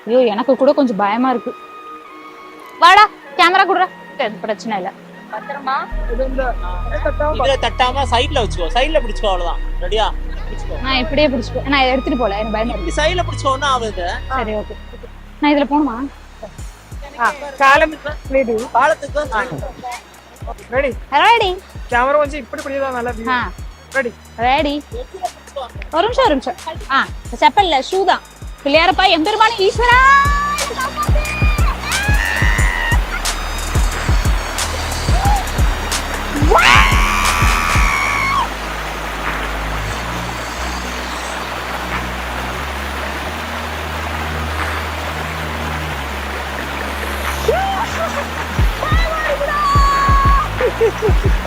ஐயோ எனக்கு கூட கொஞ்சம் பயமா இருக்கு. வாடா கேமரா குடுற. பிரச்சனை இல்ல. பத்திரமா இதுல தட்டாம சைடுல வச்சுக்கோ. சைடுல பிடிச்சுக்கோ, அவ்வளவுதான். ரெடியா? பிடிச்சுக்கோ. நான் இப்படியே பிடிச்சுக்கோ. நான் எடுத்துட்டு போல, எனக்கு பயமா இருக்கு. சைடுல பிடிச்சோன்னா ஆகுது. சரி ஓகே. நான் இதுல போணுமா? பாலத்துக்கு ரெடி ரெடி. கேமரா கொஞ்சம் இப்படி பிடிச்சா நல்லா வியூ. Ready ready. ஒரு நிமிஷம். செப்பல் இல்ல, ஷூ தான். பிள்ளையாரப்பா எம்பெருமானே ஈஸ்வரா. Ha ha ha!